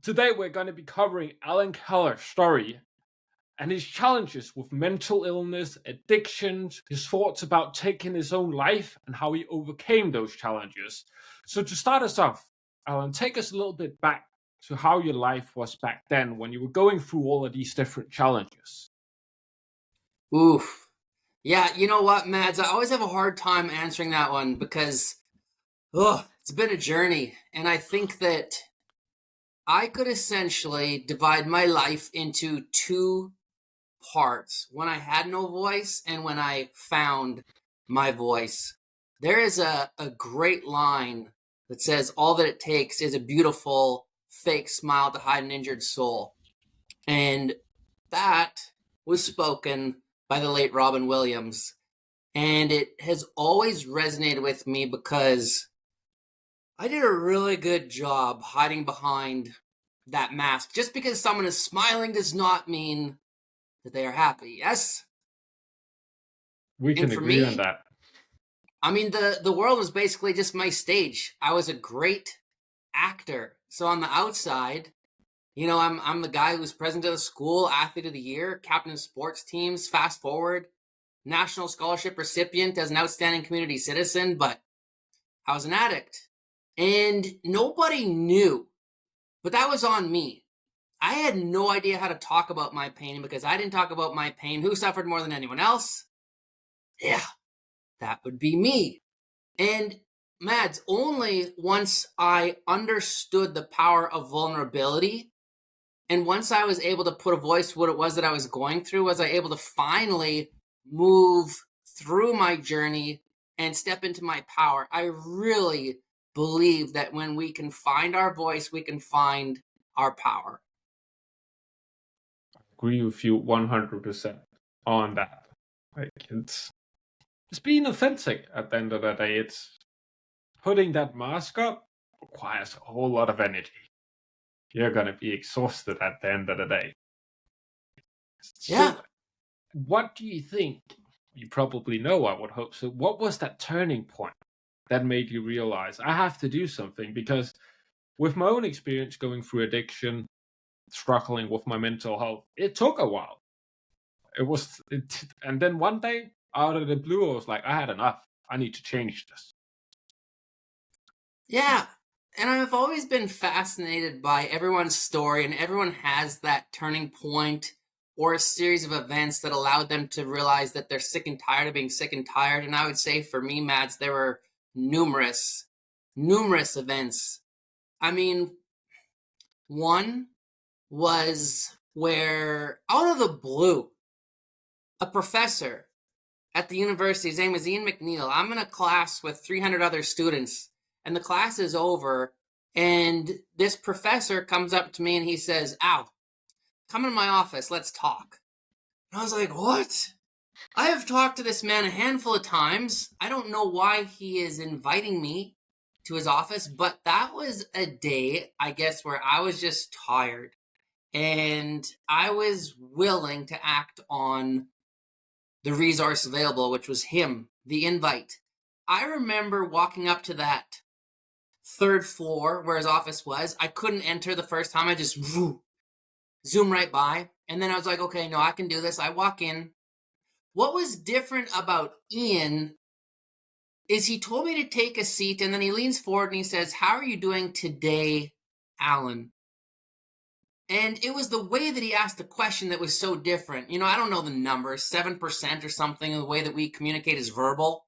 Today we're going to be covering Allan Keller's story and his challenges with mental illness, addictions, his thoughts about taking his own life, and how he overcame those challenges. So, to start us off, Alan, take us a little bit back to how your life was back then when you were going through all of these different challenges. Oof. Yeah, you know what, Mads? I always have a hard time answering that one because, it's been a journey. And I think that I could essentially divide my life into two parts when I had no voice and when I found my voice. There is a great line that says, "All that it takes is a beautiful fake smile to hide an injured soul." And that was spoken by the late Robin Williams. And it has always resonated with me because I did a really good job hiding behind that mask. Just because someone is smiling does not mean that they are happy. Yes? We And can for agree on me, that. I mean, the world was basically just my stage. I was a great actor. So on the outside, I'm the guy who's president of the school, athlete of the year, captain of sports teams. Fast forward, national scholarship recipient as an outstanding community citizen, but I was an addict. And nobody knew, but that was on me. I had no idea how to talk about my pain because I didn't talk about my pain. Who suffered more than anyone else? Yeah, that would be me. And Mads, only once I understood the power of vulnerability and once I was able to put a voice to what it was that I was going through, was I able to finally move through my journey and step into my power. I really believe that when we can find our voice, we can find our power. Agree with you 100% on that. Like it's being authentic at the end of the day. It's putting that mask up requires a whole lot of energy. You're gonna be exhausted at the end of the day. Yeah. So, what do you think? You probably know, I would hope so. What was that turning point that made you realize I have to do something? Because with my own experience going through addiction, struggling with my mental health, it took a while. And then one day, out of the blue, I was like, I had enough. I need to change this. Yeah. And I've always been fascinated by everyone's story, and everyone has that turning point or a series of events that allowed them to realize that they're sick and tired of being sick and tired. And I would say for me, Mads, there were numerous, numerous events. I mean, one was where, out of the blue, a professor at the university, his name was Ian McNeil. I'm in a class with 300 other students, and the class is over, and this professor comes up to me and he says, "Al, come in my office, let's talk." And I was like, "What?" I have talked to this man a handful of times. I don't know why he is inviting me to his office, but that was a day, I guess, where I was just tired and I was willing to act on the resource available, which was him, the invite. I remember walking up to that third floor where his office was. I couldn't enter the first time. I just zoom right by. And then I was like, okay, no, I can do this. I walk in. What was different about Ian is he told me to take a seat, and then he leans forward and he says, "How are you doing today, Alan?" And it was the way that he asked the question that was so different. I don't know the numbers, 7% or something, of the way that we communicate is verbal.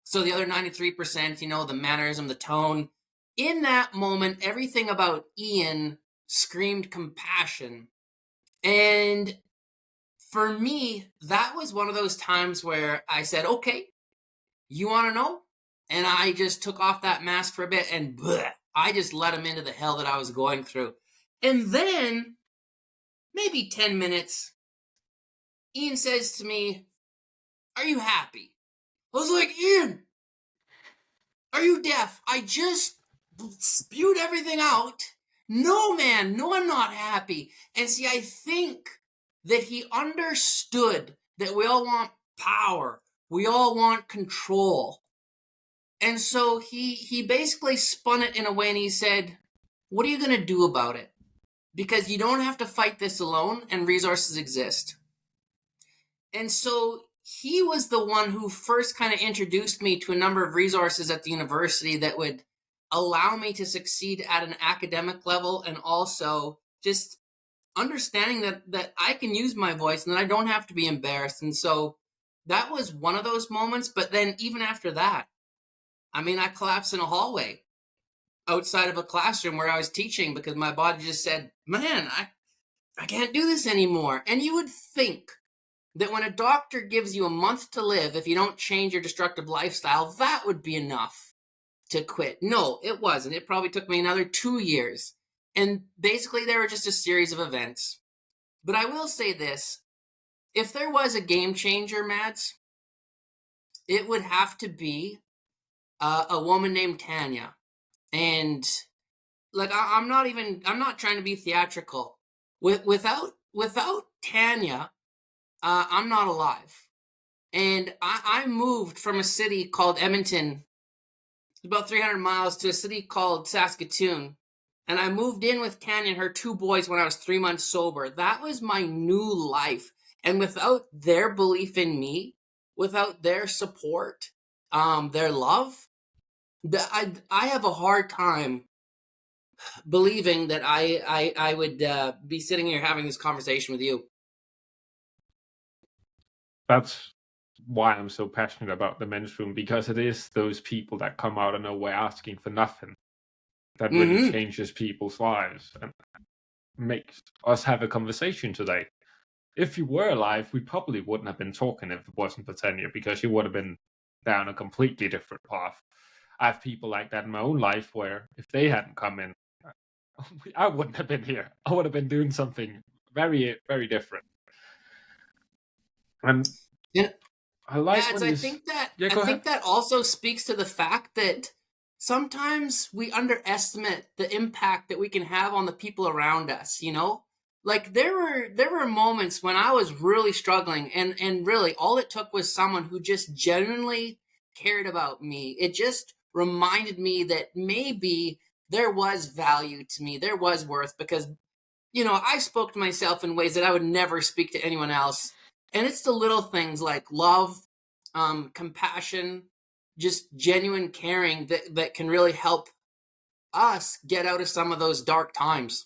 So the other 93%, the mannerism, the tone. In that moment, everything about Ian screamed compassion. And for me, that was one of those times where I said, okay, you want to know? And I just took off that mask for a bit and I just let him into the hell that I was going through. And then, maybe 10 minutes, Ian says to me, "Are you happy?" I was like, "Ian, are you deaf? I just spewed everything out. No, man, no, I'm not happy." And see, I think that he understood that we all want power. We all want control. And so he basically spun it in a way and he said, "What are you going to do about it?" because you don't have to fight this alone and resources exist. And so he was the one who first kind of introduced me to a number of resources at the university that would allow me to succeed at an academic level, and also just understanding that I can use my voice and that I don't have to be embarrassed. And so that was one of those moments. But then even after that, I mean, I collapsed in a hallway outside of a classroom where I was teaching because my body just said, man, I can't do this anymore. And you would think that when a doctor gives you a month to live, if you don't change your destructive lifestyle, that would be enough to quit. No, it wasn't. It probably took me another 2 years. And basically, they were just a series of events. But I will say this, if there was a game changer, Mads, it would have to be a woman named Tanya. And like, I'm not trying to be theatrical. Without Tanya, I'm not alive. And I moved from a city called Edmonton, about 300 miles, to a city called Saskatoon. And I moved in with Tanya and her 2 boys when I was 3 months sober. That was my new life. And without their belief in me, without their support, their love, I have a hard time believing that I would be sitting here having this conversation with you. That's why I'm so passionate about the men's room, because it is those people that come out of nowhere asking for nothing that really changes people's lives and makes us have a conversation today. If you were alive, we probably wouldn't have been talking if it wasn't for Tanya, because you would have been down a completely different path. I have people like that in my own life where if they hadn't come in, I wouldn't have been here. I would have been doing something very, very different. And Yeah. I like Mads, when you... I think ahead. that also speaks to the fact that sometimes we underestimate the impact that we can have on the people around us, you know? Like there were moments when I was really struggling, and really all it took was someone who just genuinely cared about me. It just reminded me that maybe there was value to me. There was worth, because I spoke to myself in ways that I would never speak to anyone else. And it's the little things like love, compassion, just genuine caring that can really help us get out of some of those dark times.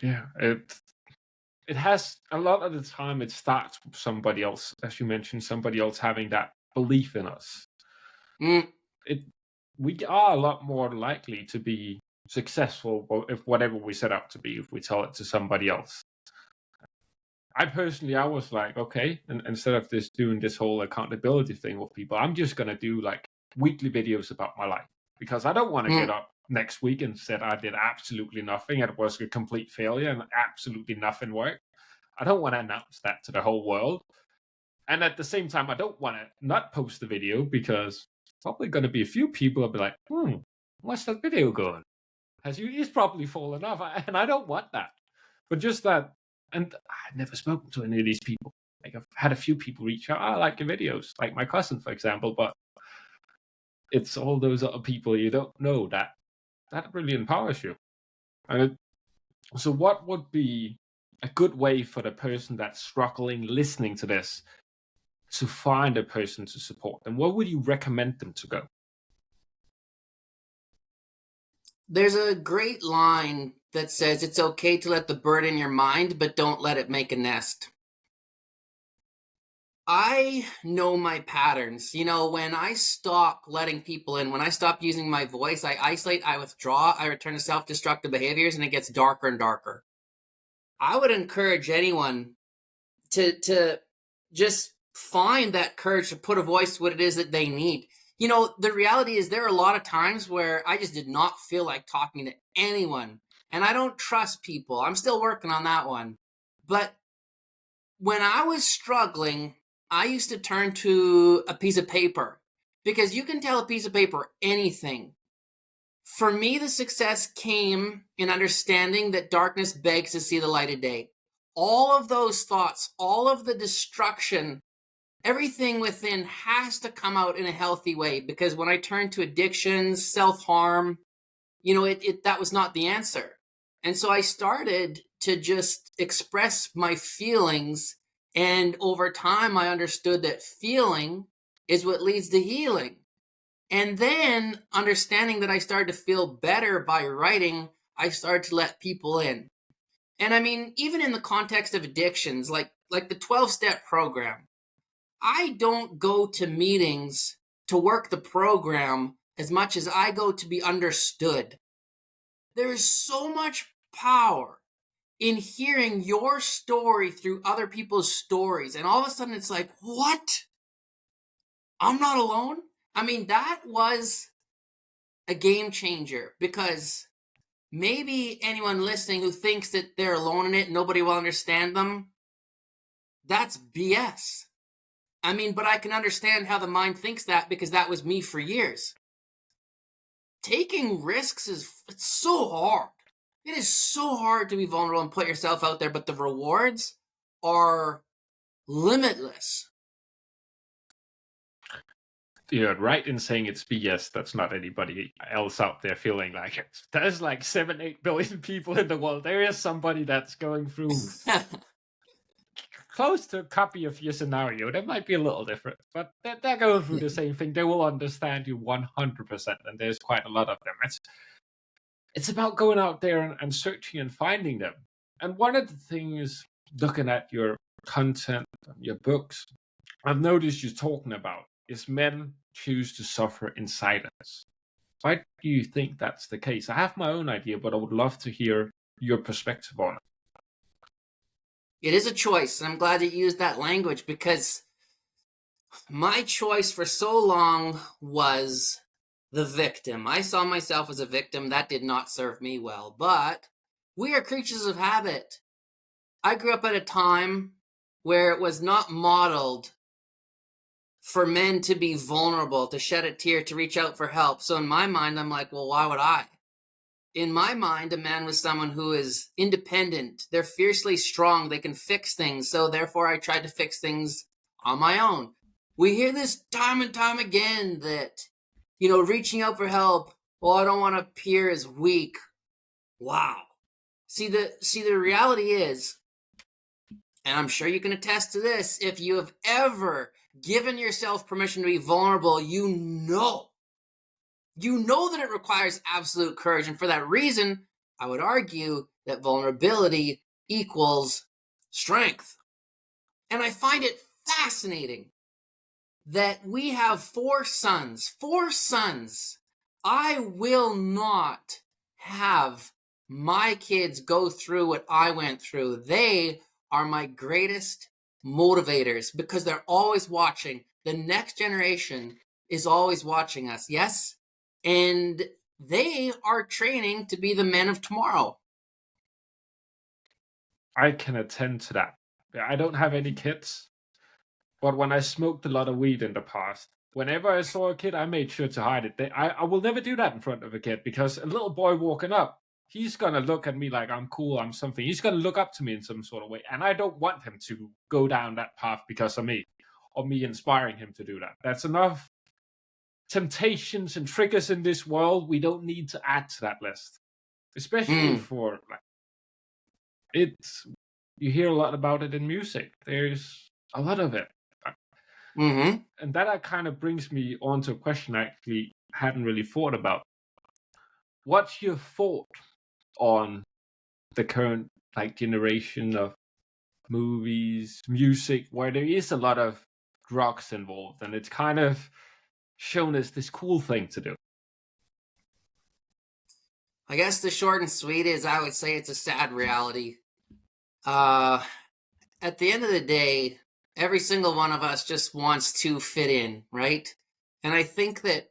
Yeah, it has a lot of the time. It starts with somebody else, as you mentioned, somebody else having that belief in us. Mm. We are a lot more likely to be successful if whatever we set out to be, if we tell it to somebody else. I was like, okay, and instead of doing this whole accountability thing with people, I'm just gonna do like weekly videos about my life, because I don't want to get Mm. up next week and said I did absolutely nothing. It was a complete failure and absolutely nothing worked. I don't want to announce that to the whole world. And at the same time, I don't want to not post the video, because probably going to be a few people will be like, what's that video going? He's probably fallen off. And I don't want that. But just that, and I've never spoken to any of these people. Like, I've had a few people reach out, I like your videos, like my cousin, for example, but it's all those other people you don't know that really empowers you. And so what would be a good way for the person that's struggling listening to this to find a person to support them? What would you recommend them to go? There's a great line that says it's okay to let the bird in your mind, but don't let it make a nest. I know my patterns. When I stop letting people in, when I stop using my voice, I isolate, I withdraw, I return to self-destructive behaviors, and it gets darker and darker. I would encourage anyone to just find that courage to put a voice to what it is that they need. The reality is there are a lot of times where I just did not feel like talking to anyone, and I don't trust people. I'm still working on that one. But when I was struggling, I used to turn to a piece of paper, because you can tell a piece of paper anything. For me, the success came in understanding that darkness begs to see the light of day. All of those thoughts, all of the destruction, everything within has to come out in a healthy way, because when I turned to addictions, self-harm, that was not the answer. And so I started to just express my feelings. And over time, I understood that feeling is what leads to healing. And then understanding that I started to feel better by writing, I started to let people in. And I mean, even in the context of addictions, like the 12-step program, I don't go to meetings to work the program as much as I go to be understood. There is so much power in hearing your story through other people's stories. And all of a sudden it's like, what? I'm not alone? I mean, that was a game changer, because maybe anyone listening who thinks that they're alone in it, nobody will understand them, that's BS. I mean, but I can understand how the mind thinks that, because that was me for years. Taking risks it's so hard. It is so hard to be vulnerable and put yourself out there, but the rewards are limitless. You're right in saying it's BS. That's not anybody else out there feeling like it. There's like 7-8 billion people in the world. There is somebody that's going through close to a copy of your scenario. That might be a little different, but they're going through the same thing. They will understand you 100%, and there's quite a lot of them. It's about going out there and searching and finding them. And one of the things, looking at your content, your books, I've noticed you talking about is men choose to suffer in silence. Why do you think that's the case? I have my own idea, but I would love to hear your perspective on it. It is a choice, and I'm glad that you used that language, because my choice for so long was the victim. I saw myself as a victim. That did not serve me well, but we are creatures of habit. I grew up at a time where it was not modeled for men to be vulnerable, to shed a tear, to reach out for help. So in my mind, I'm like, well, why would I? In my mind, a man was someone who is independent. They're fiercely strong. They can fix things. So therefore, I tried to fix things on my own. We hear this time and time again that, reaching out for help, well, I don't want to appear as weak. Wow. See, the reality is, and I'm sure you can attest to this, if you have ever given yourself permission to be vulnerable, you know that it requires absolute courage. And for that reason, I would argue that vulnerability equals strength. And I find it fascinating that we have 4 sons. 4 sons. I will not have my kids go through what I went through. They are my greatest motivators, because they're always watching. The next generation is always watching us. Yes? And they are training to be the men of tomorrow. I can attend to that. I don't have any kids, but when I smoked a lot of weed in the past, whenever I saw a kid, I made sure to hide it. I will never do that in front of a kid, because a little boy walking up, he's going to look at me like I'm cool, I'm something. He's going to look up to me in some sort of way, and I don't want him to go down that path because of me, or me inspiring him to do that. That's enough temptations and triggers in this world. We don't need to add to that list, especially for it's. You hear a lot about it in music. There's a lot of it. Mm-hmm. And that kind of brings me on to a question I actually hadn't really thought about. What's your thought on the current generation of movies, music, where there is a lot of drugs involved, and it's kind of shown as this cool thing to do? I guess the short and sweet is, I would say it's a sad reality. At the end of the day, every single one of us just wants to fit in, right? And I think that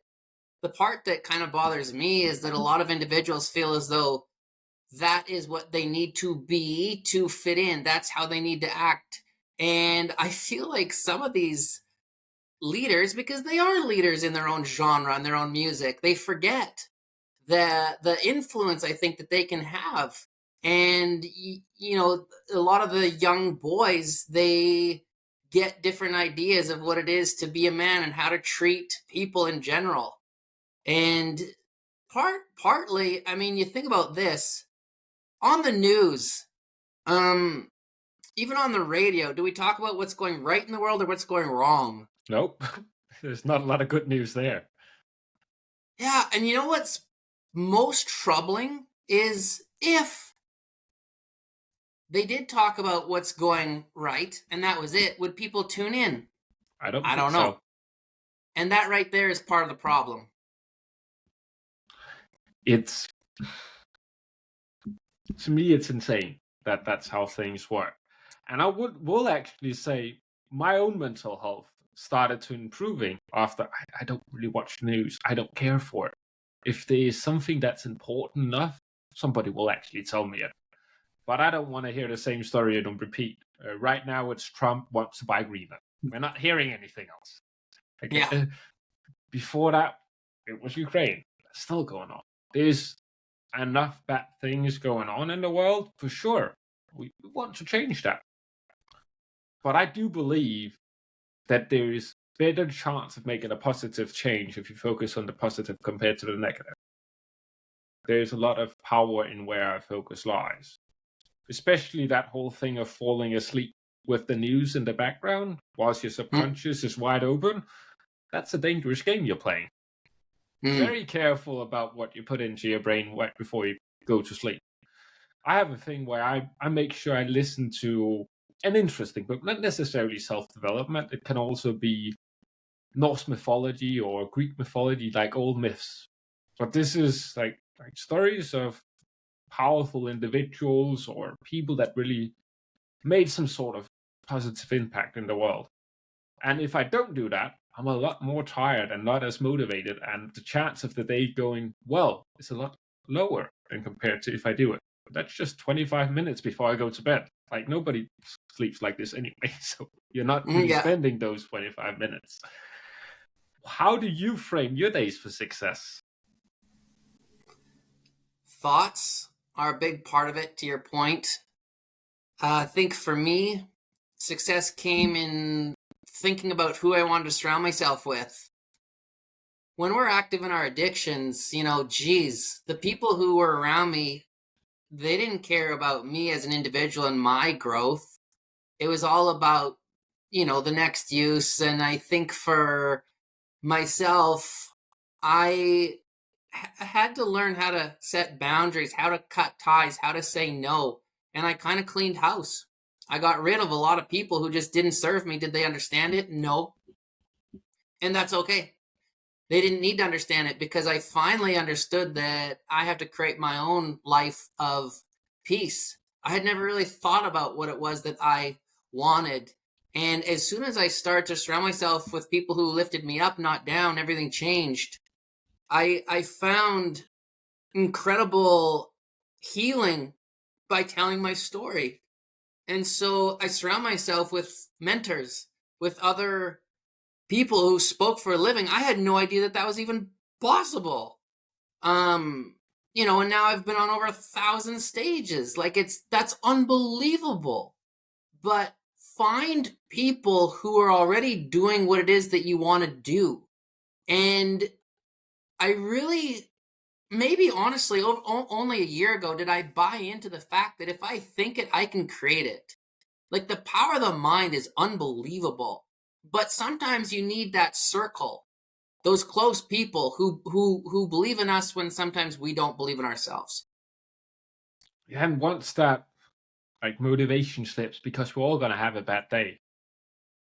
the part that kind of bothers me is that a lot of individuals feel as though that is what they need to be to fit in. That's how they need to act. And I feel like some of these leaders, because they are leaders in their own genre and their own music, they forget the influence I think that they can have. And a lot of the young boys, they get different ideas of what it is to be a man and how to treat people in general. And partly, I mean, you think about this, On the news, even on the radio, do we talk about what's going right in the world or what's going wrong? Nope. There's not a lot of good news there. Yeah, and you know what's most troubling is if they did talk about what's going right and that was it, would people tune in? I don't I think don't so. know. And that right there is part of the problem. It's, to me, it's insane that that's how things work. And I will actually say my own mental health started to improving after I don't really watch the news. I don't care for it. If there is something that's important enough, somebody will actually tell me it. But I don't want to hear the same story on repeat. Right now, it's Trump wants to buy Greenland. We're not hearing anything else. Yeah. Before that, it was Ukraine. That's still going on. There's enough bad things going on in the world for sure. We want to change that. But I do believe that there is better chance of making a positive change if you focus on the positive compared to the negative. There's a lot of power in where our focus lies. Especially that whole thing of falling asleep with the news in the background whilst your subconscious is wide open. That's a dangerous game you're playing. Very careful about what you put into your brain right before you go to sleep. I have a thing where I make sure I listen to an interesting book, not necessarily self-development. It can also be Norse mythology or Greek mythology, like old myths. But this is like stories of powerful individuals or people that really made some sort of positive impact in the world. And if I don't do that, I'm a lot more tired and not as motivated, and the chance of the day going well is a lot lower than compared to if I do it. But that's just 25 minutes before I go to bed. Like, nobody sleeps like this anyway, so you're not really spending those 25 minutes. How do you frame your days for success? Thoughts are a big part of it, to your point. I think for me, success came in thinking about who I wanted to surround myself with. When we're active in our addictions, the people who were around me, they didn't care about me as an individual and my growth. It was all about, the next use. And I think for myself, I had to learn how to set boundaries, how to cut ties, how to say no. And I kind of cleaned house. I got rid of a lot of people who just didn't serve me. Did they understand it? No. And that's okay. They didn't need to understand it because I finally understood that I have to create my own life of peace. I had never really thought about what it was that I wanted. And as soon as I started to surround myself with people who lifted me up, not down, everything changed. I found incredible healing by telling my story. And so I surround myself with mentors, with other people who spoke for a living. I had no idea that that was even possible. And now I've been on over 1,000 stages. Like that's unbelievable. But find people who are already doing what it is that you want to do. And I really, maybe honestly, only a year ago did I buy into the fact that if I think it, I can create it. Like the power of the mind is unbelievable. But sometimes you need that circle, those close people who believe in us when sometimes we don't believe in ourselves. Yeah, and once that motivation slips, because we're all gonna have a bad day,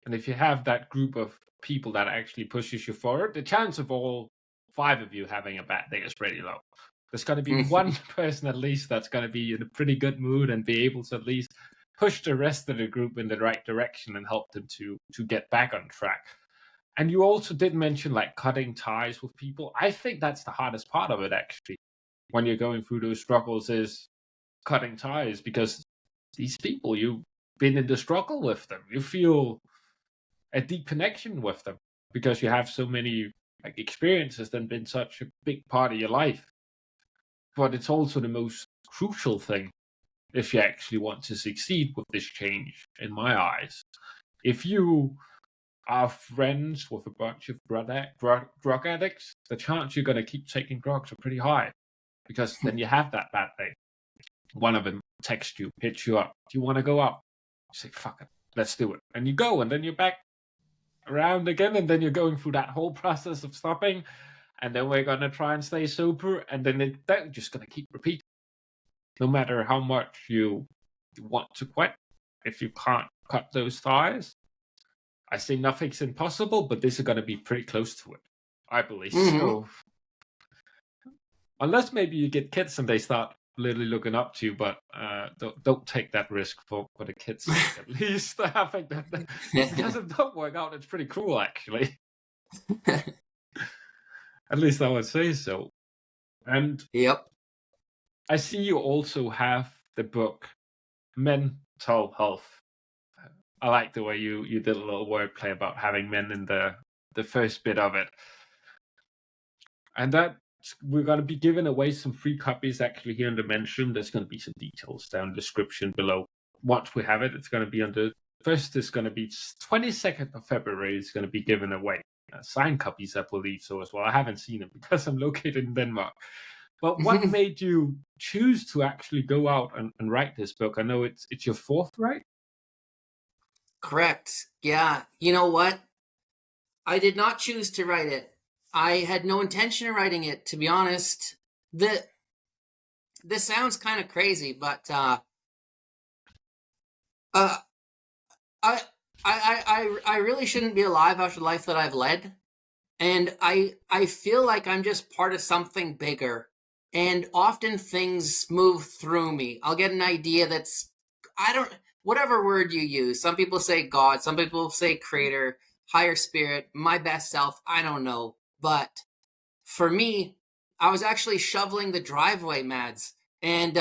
and if you have that group of people that actually pushes you forward, the chance of all 5 of you having a bad day is pretty low. There's going to be one person at least that's going to be in a pretty good mood and be able to at least push the rest of the group in the right direction and help them to get back on track. And you also did mention cutting ties with people. I think that's the hardest part of it, actually, when you're going through those struggles, is cutting ties, because these people, you've been in the struggle with them. You feel a deep connection with them because you have so many experiences that have been such a big part of your life. But it's also the most crucial thing if you actually want to succeed with this change, in my eyes. If you are friends with a bunch of drug addicts, the chance you're going to keep taking drugs are pretty high, because then you have that bad day. one of them texts you, hits you up. Do you want to go out? You say, fuck it, let's do it. And you go, and then you're back around again, and then you're going through that whole process of stopping. And then we're going to try and stay sober. And then they're just going to keep repeating. No matter how much you want to quit, if you can't cut those ties, I say nothing's impossible, but this is going to be pretty close to it, I believe. So, unless maybe you get kids and they start literally looking up to you, but don't take that risk for the kids' sake, at least. I think that because it don't work out, it's pretty cruel, actually. At least I would say so. And yep. I see you also have the book Mental Health. I like the way you did a little wordplay about having men in the first bit of it. And that we're going to be giving away some free copies actually here in the men's room. There's going to be some details down in the description below. Once we have it, it's going to be on the first is going to be 22nd of February. It's going to be given away. Signed copies, I believe so as well. I haven't seen them because I'm located in Denmark. But what made you choose to actually go out and write this book? I know it's your fourth, right? Correct. Yeah. You know what? I did not choose to write it. I had no intention of writing it, to be honest. This sounds kind of crazy, but I really shouldn't be alive after the life that I've led. And I feel like I'm just part of something bigger. And often things move through me. I'll get an idea that's, whatever word you use. Some people say God, some people say creator, higher spirit, my best self. I don't know. But for me, I was actually shoveling the driveway, Mads. And,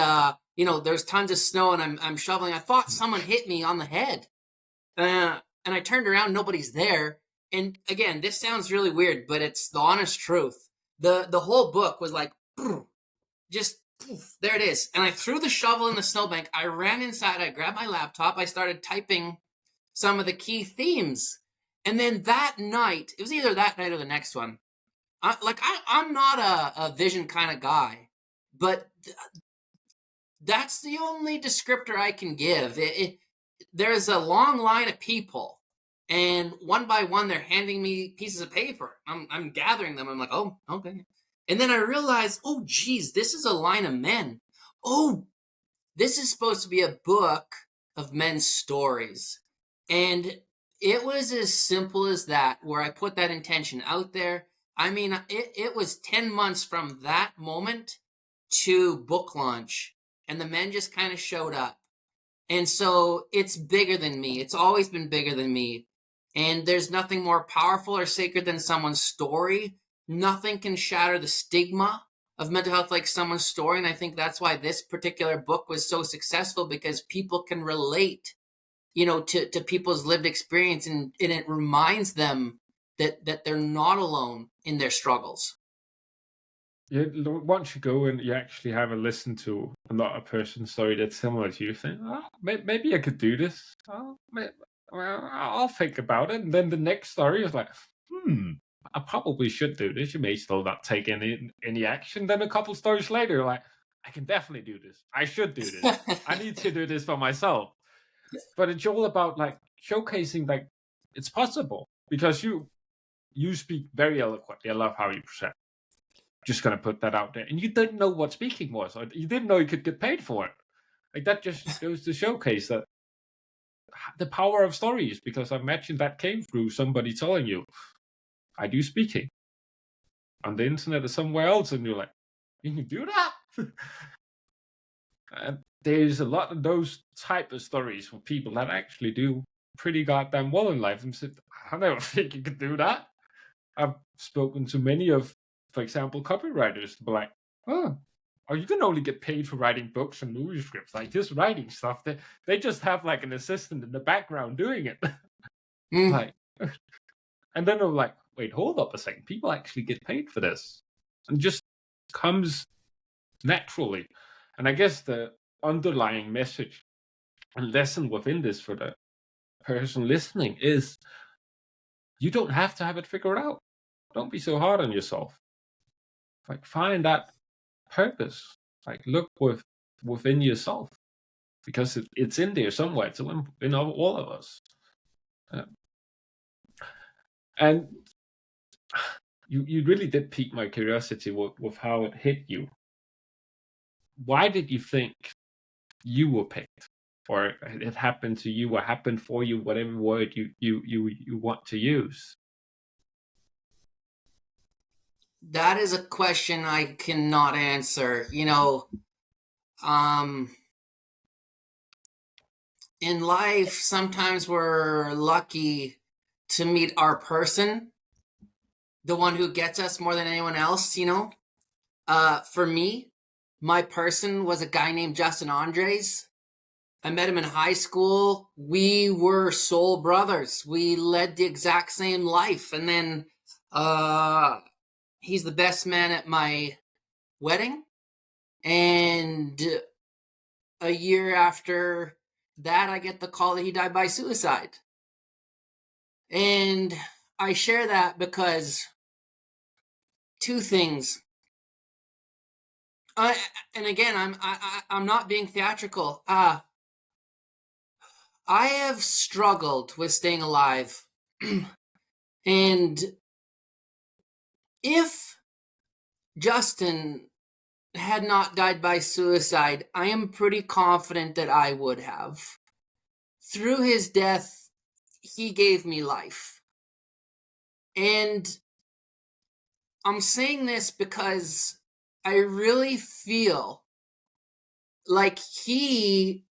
there's tons of snow and I'm shoveling. I thought someone hit me on the head. And I turned around, nobody's there. And again, this sounds really weird, but it's the honest truth. The whole book was like, just there it is. And I threw the shovel in the snowbank. I ran inside. I grabbed my laptop. I started typing some of the key themes. And then that night, it was either that night or the next one. I'm not a vision kind of guy, but that's the only descriptor I can give. There's a long line of people. And one by one, they're handing me pieces of paper. I'm gathering them. I'm like, oh, okay. And then I realized, oh, geez, this is a line of men. Oh, this is supposed to be a book of men's stories. And it was as simple as that, where I put that intention out there. I mean, it was 10 months from that moment to book launch. And the men just kind of showed up. And so it's bigger than me. It's always been bigger than me. And there's nothing more powerful or sacred than someone's story. Nothing can shatter the stigma of mental health like someone's story. And I think that's why this particular book was so successful, because people can relate, to people's lived experience. And it reminds them that they're not alone in their struggles. Yeah, once you go and you actually have a listen to another person's story that's similar to you, you think, oh, maybe I could do this. I'll think about it. And then the next story is like, I probably should do this. You may still not take any action. Then a couple stories later, you're like, I can definitely do this. I should do this. I need to do this for myself. But it's all about like showcasing like it's possible, because you speak very eloquently. I love how you present. Just gonna put that out there. And you didn't know what speaking was, or you didn't know you could get paid for it. Like that just goes to showcase that the power of stories, because I imagine that came through somebody telling you, I do speaking on the internet or somewhere else, and you're like, you can do that? And there's a lot of those type of stories from people that actually do pretty goddamn well in life and said, I never think you could do that. I've spoken to many of, for example, copywriters to be like, oh, you can only get paid for writing books and movie scripts, like just writing stuff. They just have like an assistant in the background doing it. Like, and then I'm like, wait, hold up a second. People actually get paid for this. And it just comes naturally. And I guess the underlying message and lesson within this for the person listening is you don't have to have it figured out. Don't be so hard on yourself. Like, find that purpose. Like, look with within yourself, because it's in there somewhere. It's in all of us. And you really did pique my curiosity with how it hit you. Why did you think you were picked, or it happened to you, or happened for you, whatever word you want to use? That is a question I cannot answer. In life, sometimes we're lucky to meet our person, the one who gets us more than anyone else. For me, my person was a guy named Justin Andres. I met him in high school. We were soul brothers. We led the exact same life. And then he's the best man at my wedding. And a year after that, I get the call that he died by suicide. And I share that because two things. And again, I'm not being theatrical. I have struggled with staying alive. And if Justin had not died by suicide, I am pretty confident that I would have. Through his death, he gave me life. And I'm saying this because I really feel like he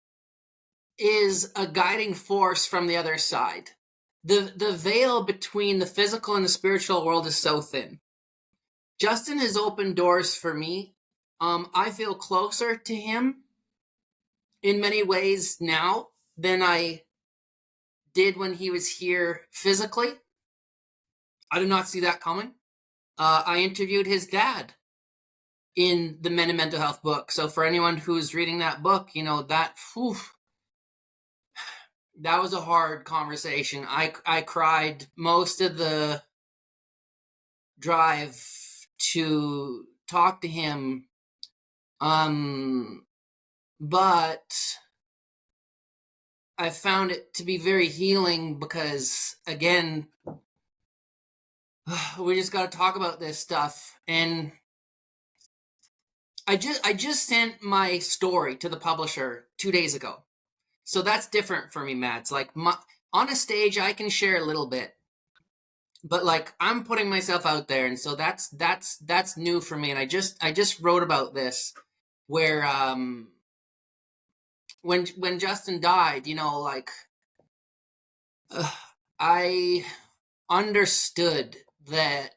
is a guiding force from the other side. The veil between the physical and the spiritual world is so thin. Justin has opened doors for me. I feel closer to him in many ways now than I did when he was here physically. I did not see that coming. I interviewed his dad in the Men in Mental Health book. So for anyone who's reading that book, that was a hard conversation. I cried most of the drive to talk to him. But I found it to be very healing because, again, we just got to talk about this stuff. And I just sent my story to the publisher 2 days ago. So that's different for me, Mads. Like on a stage, I can share a little bit, but like I'm putting myself out there, and so that's new for me. And I just wrote about this, where when Justin died, I understood that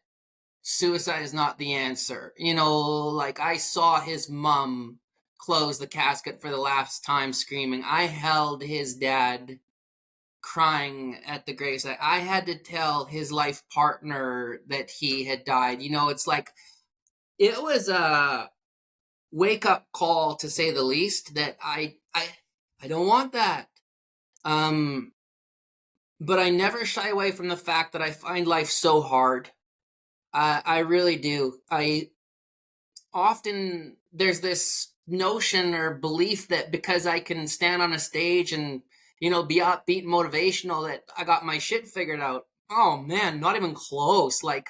suicide is not the answer. Like I saw his mom close the casket for the last time screaming. I held his dad crying at the graveside. I had to tell his life partner that he had died. It's like it was a wake up call, to say the least, that I don't want that. But I never shy away from the fact that I find life so hard. I really do. Often there's this notion or belief that because I can stand on a stage and, be upbeat and motivational, that I got my shit figured out. Oh man, not even close. Like,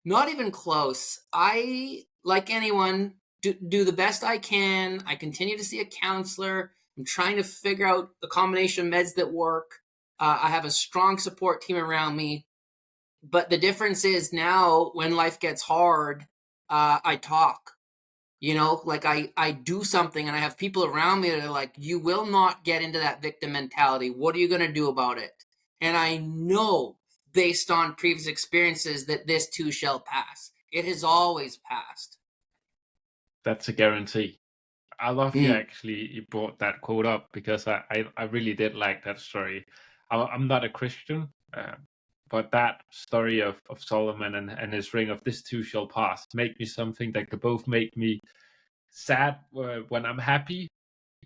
not even close. I, like anyone, do the best I can. I continue to see a counselor. I'm trying to figure out the combination of meds that work. I have a strong support team around me. But the difference is now when life gets hard, I talk. Like I do something, and I have people around me that are like, you will not get into that victim mentality. What are you going to do about it? And I know, based on previous experiences, that this too shall pass. It has always passed. That's a guarantee. I love you brought that quote up, because I really did like that story. I'm not a Christian, but that story of Solomon and his ring of this too shall pass make me something that could both make me sad when I'm happy,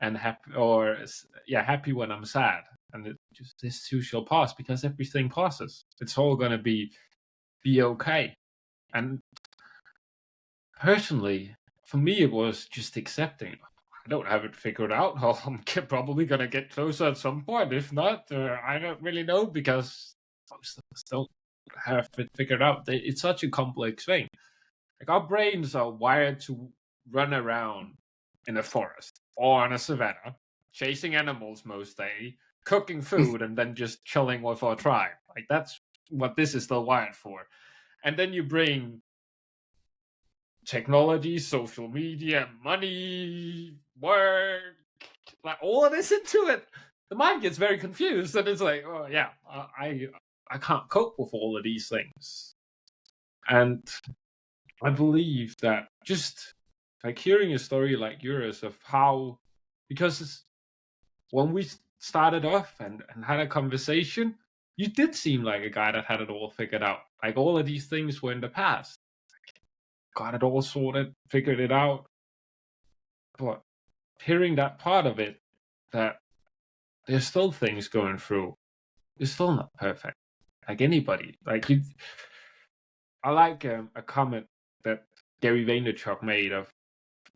and happy when I'm sad. And it just, this too shall pass, because everything passes. It's all gonna be okay. And personally, for me, it was just accepting. I don't have it figured out. I'm probably going to get closer at some point. If not, I don't really know, because most of us don't have it figured out. It's such a complex thing. Like, our brains are wired to run around in a forest or on a savanna, chasing animals most day, cooking food, and then just chilling with our tribe. Like, that's what this is still wired for. And then you bring technology, social media, money, work, like all of this into it. The mind gets very confused, and it's like, oh yeah, I can't cope with all of these things. And I believe that just like hearing a story like yours of how, because when we started off and had a conversation, you did seem like a guy that had it all figured out. Like, all of these things were in the past. Got it all sorted, figured it out. But hearing that part of it, that there's still things going through, it's still not perfect. Like anybody. Like, I like a comment that Gary Vaynerchuk made of,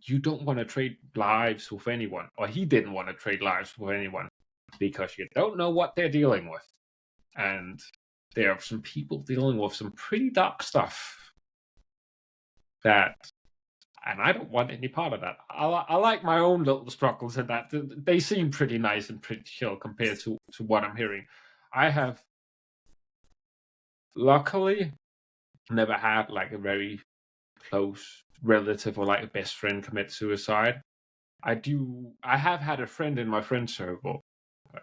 you don't want to trade lives with anyone, or he didn't want to trade lives with anyone, because you don't know what they're dealing with. And there are some people dealing with some pretty dark stuff that, and I don't want any part of that. I like my own little struggles in that. They seem pretty nice and pretty chill compared to what I'm hearing. I have, luckily, never had like a very close relative or like a best friend commit suicide. I have had a friend in my friend circle that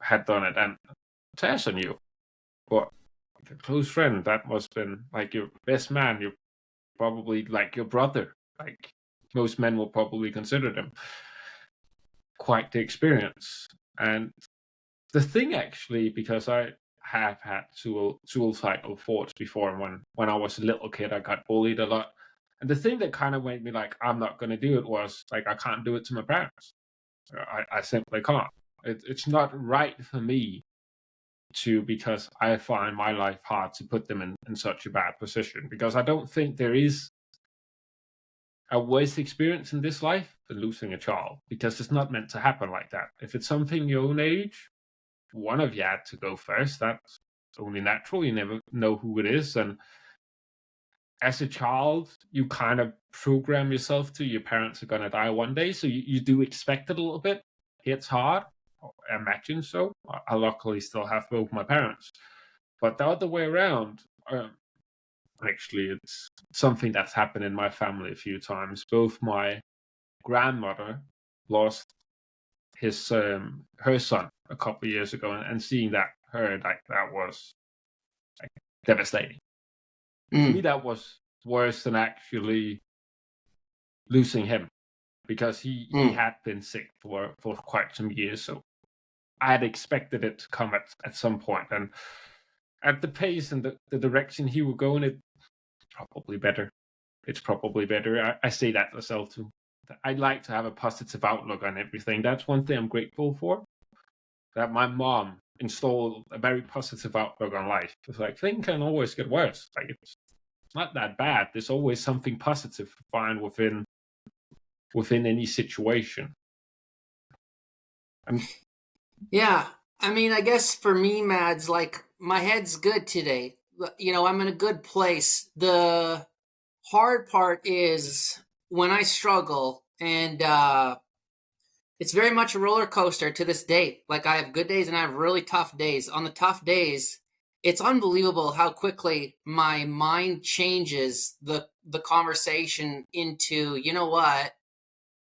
had done it, and Tessa knew. But a close friend, that must have been like your best man, you're probably like your brother. Like, most men will probably consider them. Quite the experience. And the thing, actually, because I have had suicidal thoughts before, when I was a little kid, I got bullied a lot. And the thing that kind of made me like, I'm not going to do it, was like, I can't do it to my parents. I simply can't. It's not right for me to, because I find my life hard to put them in such a bad position, because I don't think there is a worse experience in this life than losing a child, because it's not meant to happen like that. If it's something your own age, one of you had to go first. That's only natural. You never know who it is. And as a child, you kind of program yourself to, your parents are going to die one day. So you do expect it a little bit. It's hard. I imagine so. I luckily still have both my parents. But the other way around, actually, it's something that's happened in my family a few times. Both my grandmother lost her son a couple of years ago, and seeing that was like devastating. To me, that was worse than actually losing him, because he had been sick for quite some years. So I had expected it to come at some point, and at the pace and the direction he would go in, it's probably better. I say that myself too. I'd like to have a positive outlook on everything. That's one thing I'm grateful for, that my mom installed a very positive outlook on life. It's like, things can always get worse. Like, it's not that bad. There's always something positive to find within any situation. Yeah, I mean, I guess for me, Mads, like, my head's good today. You know, I'm in a good place. The hard part is when I struggle, and it's very much a roller coaster to this day. Like, I have good days and I have really tough days. On the tough days, it's unbelievable how quickly my mind changes the conversation into, you know what?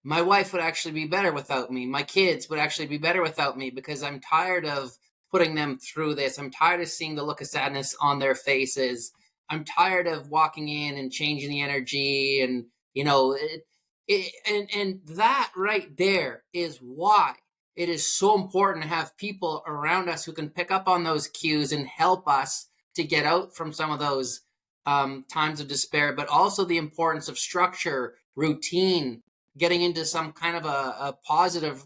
My wife would actually be better without me. My kids would actually be better without me, because I'm tired of putting them through this. I'm tired of seeing the look of sadness on their faces. I'm tired of walking in and changing the energy, and you know, and that right there is why it is so important to have people around us who can pick up on those cues and help us to get out from some of those times of despair, but also the importance of structure, routine, getting into some kind of a positive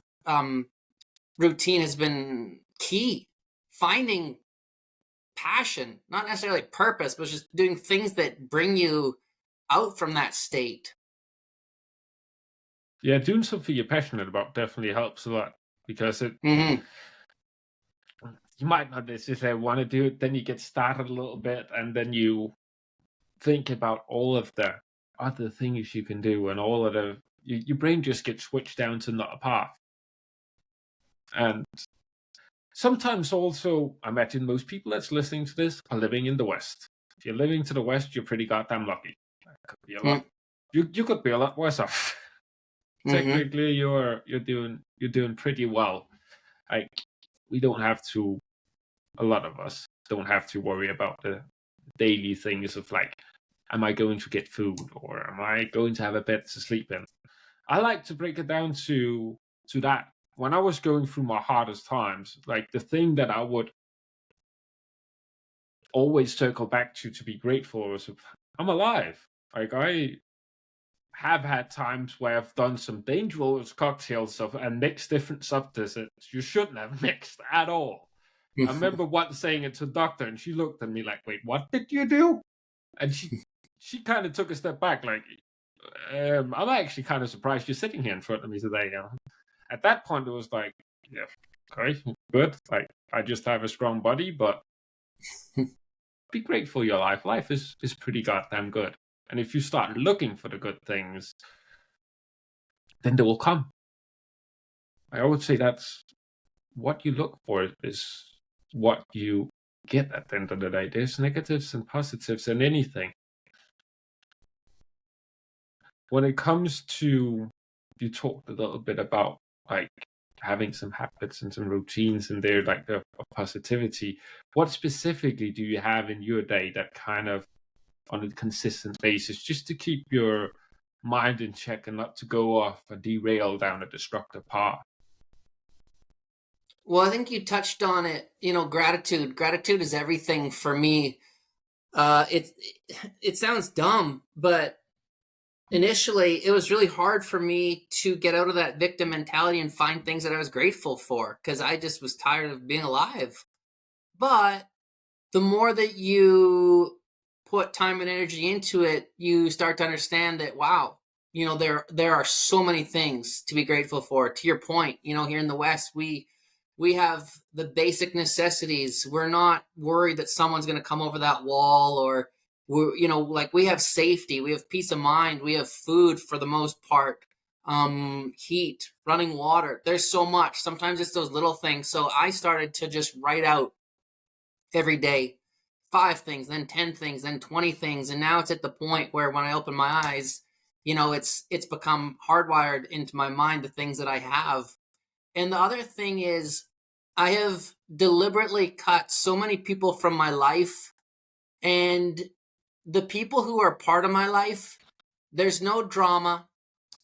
routine has been key. Finding passion, not necessarily purpose, but just doing things that bring you out from that state. Yeah, doing something you're passionate about definitely helps a lot, because Hmm. you might not necessarily want to do it, then you get started a little bit, and then you think about all of the other things you can do, and all of your brain just gets switched down to not a path. And sometimes also, I imagine most people that's listening to this are living in the West. If you're living to the West, you're pretty goddamn lucky. That could be a lot. You could be a lot worse off. Hmm. Technically, you're doing pretty well. Like, we don't have to. A lot of us don't have to worry about the daily things of, like, am I going to get food, or am I going to have a bed to sleep in? I like to break it down to that. When I was going through my hardest times, like, the thing that I would always circle back to be grateful was, I'm alive. Like, I have had times where I've done some dangerous cocktails and mixed different substances you shouldn't have mixed at all. I remember once saying it to the doctor, and she looked at me like, "Wait, what did you do?" And she kind of took a step back, like, I'm actually kind of surprised you're sitting here in front of me today. At that point, it was like, yeah, okay, good. Like, I just have a strong body, but be grateful your life. Life is pretty goddamn good. And if you start looking for the good things, then they will come. I would say that's what you look for is what you get at the end of the day. There's negatives and positives in anything. When it comes to, you talked a little bit about, like, having some habits and some routines in there, like the positivity. What specifically do you have in your day that kind of, on a consistent basis, just to keep your mind in check and not to go off and derail down a destructive path? Well, I think you touched on it. Gratitude. Gratitude is everything for me. It sounds dumb, but initially it was really hard for me to get out of that victim mentality and find things that I was grateful for because I just was tired of being alive. But the more that you put time and energy into it, you start to understand that, wow, there are so many things to be grateful for. To your point, here in the West, we have the basic necessities. We're not worried that someone's going to come over that wall, or like, we have safety, we have peace of mind, we have food for the most part, heat, running water. There's so much. Sometimes it's those little things. So I started to just write out every day 5 things, then 10 things, then 20 things. And now it's at the point where when I open my eyes, it's become hardwired into my mind, the things that I have. And the other thing is, I have deliberately cut so many people from my life, and the people who are part of my life, there's no drama,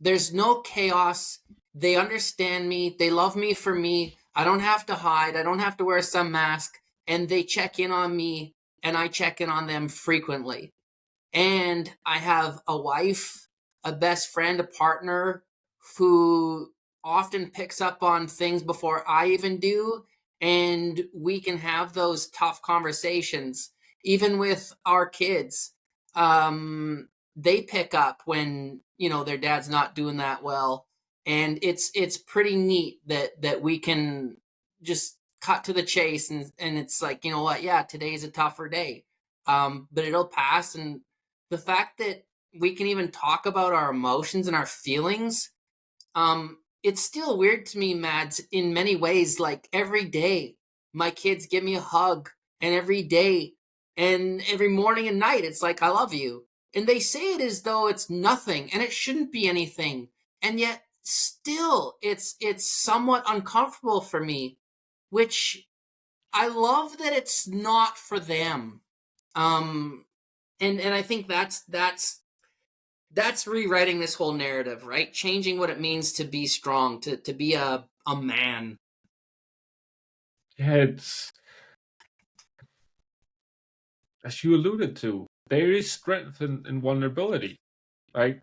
there's no chaos. They understand me, they love me for me. I don't have to hide, I don't have to wear some mask, and they check in on me, and I check in on them frequently. And I have a wife, a best friend, a partner who often picks up on things before I even do. And we can have those tough conversations. Even with our kids, they pick up when, their dad's not doing that well. And it's pretty neat that we can just cut to the chase, and it's like, you know what, yeah, today's a tougher day. But it'll pass. And the fact that we can even talk about our emotions and our feelings, it's still weird to me, Mads, in many ways. Like, every day my kids give me a hug, and every day and every morning and night it's like, I love you. And they say it as though it's nothing and it shouldn't be anything. And yet still it's somewhat uncomfortable for me, which I love that it's not for them. Um and I think that's rewriting this whole narrative, right? Changing what it means to be strong, to be a man. Yeah, it's, as you alluded to, there is strength in vulnerability. Like,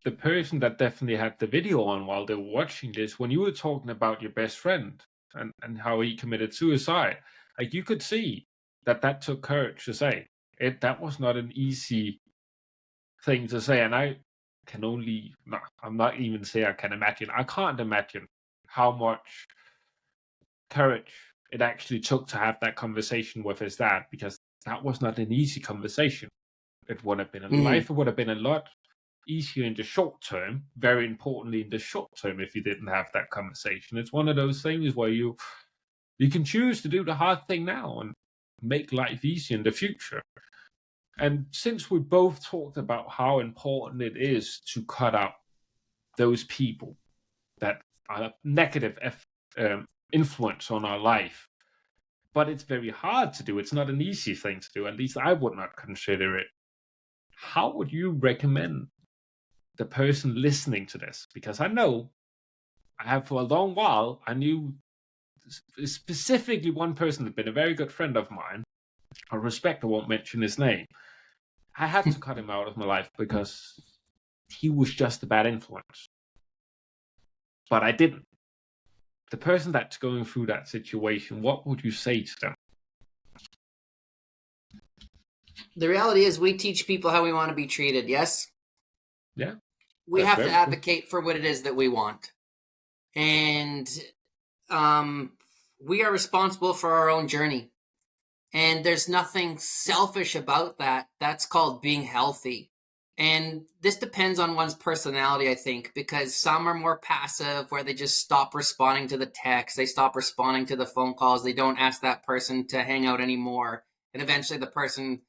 the person that definitely had the video on while they were watching this, when you were talking about your best friend and how he committed suicide, like, you could see that took courage to say. That was not an easy thing to say. And I can only, no, I'm not even saying I can imagine. I can't imagine how much courage it actually took to have that conversation with his dad, because that was not an easy conversation. It would have been Mm. life. It would have been a lot easier in the short term. Very importantly, in the short term, if you didn't have that conversation, it's one of those things where you can choose to do the hard thing now and make life easier in the future. And since we both talked about how important it is to cut out those people that are a negative influence on our life, but it's very hard to do. It's not an easy thing to do. At least I would not consider it. How would you recommend the person listening to this? Because I know I have for a long while, I knew specifically one person had been a very good friend of mine. I respect, I won't mention his name. I had to cut him out of my life because he was just a bad influence. But I didn't. The person that's going through that situation, what would you say to them? The reality is, we teach people how we want to be treated, yes? Yeah. We That's have to very true. advocate for what it is that we want. And we are responsible for our own journey. And there's nothing selfish about that. That's called being healthy. And this depends on one's personality, I think, because some are more passive, where they just stop responding to the text, they stop responding to the phone calls, they don't ask that person to hang out anymore. And eventually the person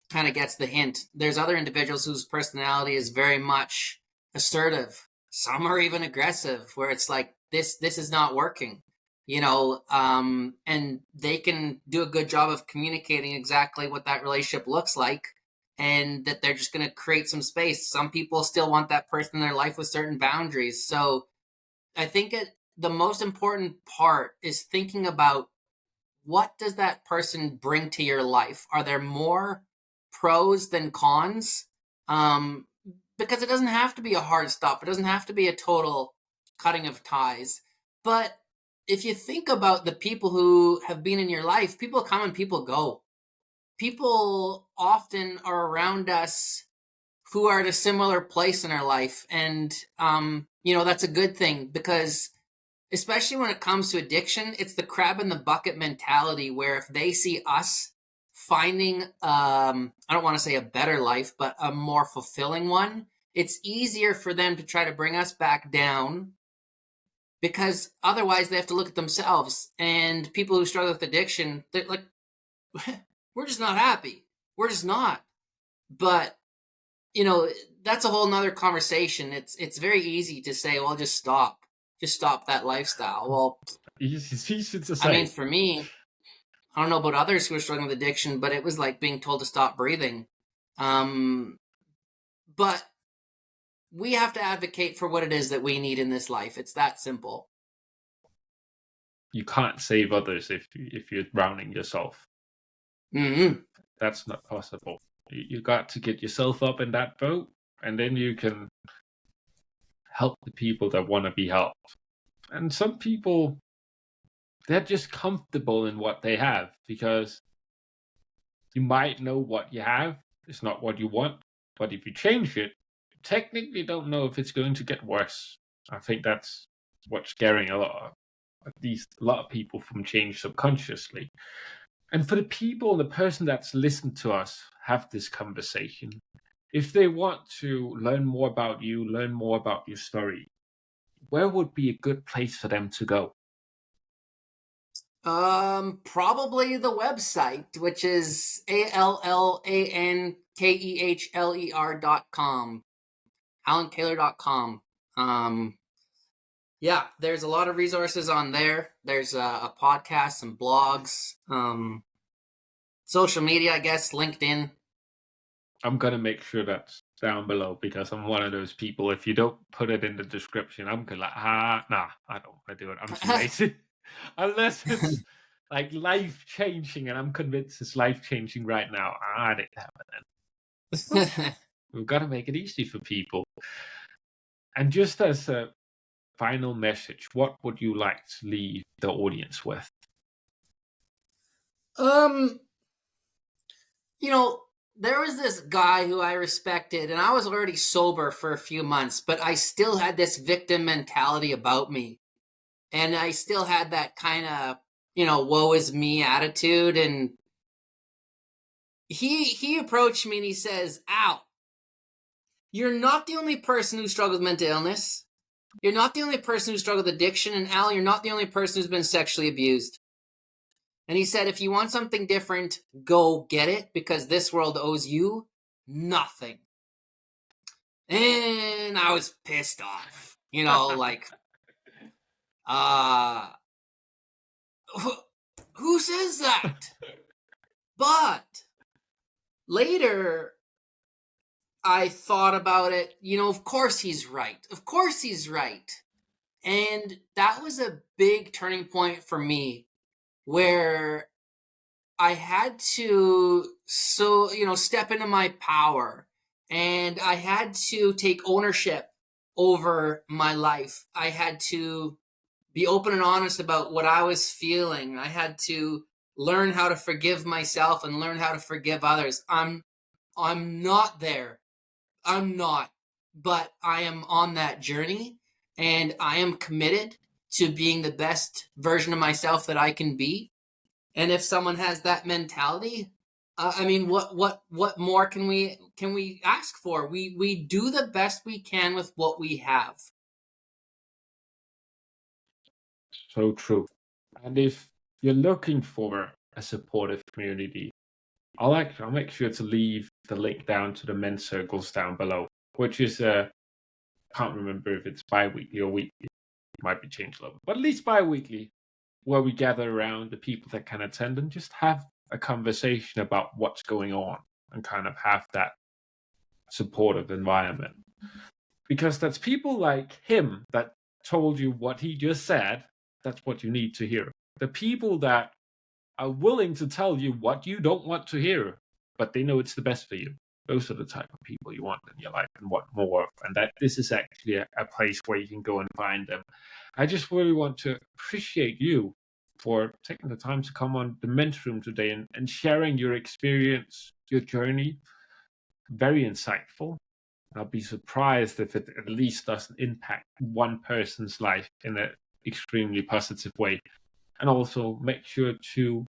kind of gets the hint. There's other individuals whose personality is very much assertive. Some are even aggressive, where it's like, this is not working, and they can do a good job of communicating exactly what that relationship looks like, and that they're just going to create some space. Some people still want that person in their life with certain boundaries. So I think the most important part is thinking about, what does that person bring to your life? Are there more pros than cons? Because it doesn't have to be a hard stop. It doesn't have to be a total cutting of ties. But if you think about the people who have been in your life, people come and people go. People often are around us who are at a similar place in our life. And, that's a good thing, because especially when it comes to addiction, it's the crab in the bucket mentality, where if they see us finding, I don't want to say a better life, but a more fulfilling one, it's easier for them to try to bring us back down, because otherwise they have to look at themselves. And people who struggle with addiction, they're like, we're just not happy. We're just not. But, that's a whole nother conversation. It's very easy to say, well, just stop that lifestyle. Well, Easy to I mean, say. for me, I don't know about others who are struggling with addiction, but it was like being told to stop breathing. But we have to advocate for what it is that we need in this life. It's that simple. You can't save others if you're drowning yourself. Mm-hmm. That's not possible. You got to get yourself up in that boat, and then you can help the people that want to be helped. And some people, they're just comfortable in what they have, because you might know what you have is not what you want, but if you change it, you technically don't know if it's going to get worse. I think that's what's scaring at least a lot of people from change subconsciously. And for the people, the person that's listened to us have this conversation, if they want to learn more about you, learn more about your story, where would be a good place for them to go? Probably the website, which is ALLANKEHLER.com, AllanKehler.com. Yeah, there's a lot of resources on there. There's a podcast, some blogs, social media, I guess, LinkedIn. I'm going to make sure that's down below, because I'm one of those people, if you don't put it in the description, I'm going to nah, I don't want to do it. I'm too lazy. Unless it's like life-changing, and I'm convinced it's life-changing right now. I didn't have it then. We've got to make it easy for people. And just as a final message, what would you like to leave the audience with? You know, there was this guy who I respected, and I was already sober for a few months, but I still had this victim mentality about me. And I still had that kind of, woe is me attitude. And he approached me and he says, Al, you're not the only person who struggles with mental illness. You're not the only person who struggles with addiction. And Al, you're not the only person who's been sexually abused. And he said, if you want something different, go get it, because this world owes you nothing. And I was pissed off, like, who says that? But later, I thought about it. Of course he's right. Of course he's right. And that was a big turning point for me, where I had to step into my power, and I had to take ownership over my life. I had to be open and honest about what I was feeling. I had to learn how to forgive myself and learn how to forgive others. I'm not there. I'm not, but I am on that journey, and I am committed to being the best version of myself that I can be. And if someone has that mentality, what more can we ask for? We do the best we can with what we have. So true. And if you're looking for a supportive community, I'll make sure to leave the link down to the men's circles down below, which is can't remember if it's bi-weekly or weekly. It might be changed a little, but at least bi-weekly, where we gather around the people that can attend and just have a conversation about what's going on and kind of have that supportive environment. Because that's people like him that told you what he just said. That's what you need to hear. The people that are willing to tell you what you don't want to hear, but they know it's the best for you. Those are the type of people you want in your life and want more of. And that this is actually a place where you can go and find them. I just really want to appreciate you for taking the time to come on the men's room today and sharing your experience, your journey. Very insightful. I'll be surprised if it at least doesn't impact one person's life in an extremely positive way. And also make sure to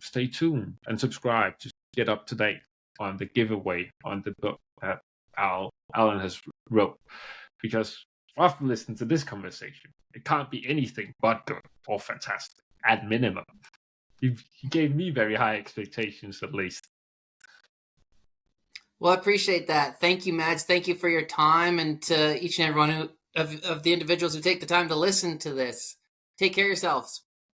stay tuned and subscribe to get up to date on the giveaway on the book that Allan has wrote. Because after listening to this conversation, it can't be anything but good or fantastic, at minimum. You gave me very high expectations, at least. Well, I appreciate that. Thank you, Mads. Thank you for your time, and to each and everyone of the individuals who take the time to listen to this. Take care of yourselves.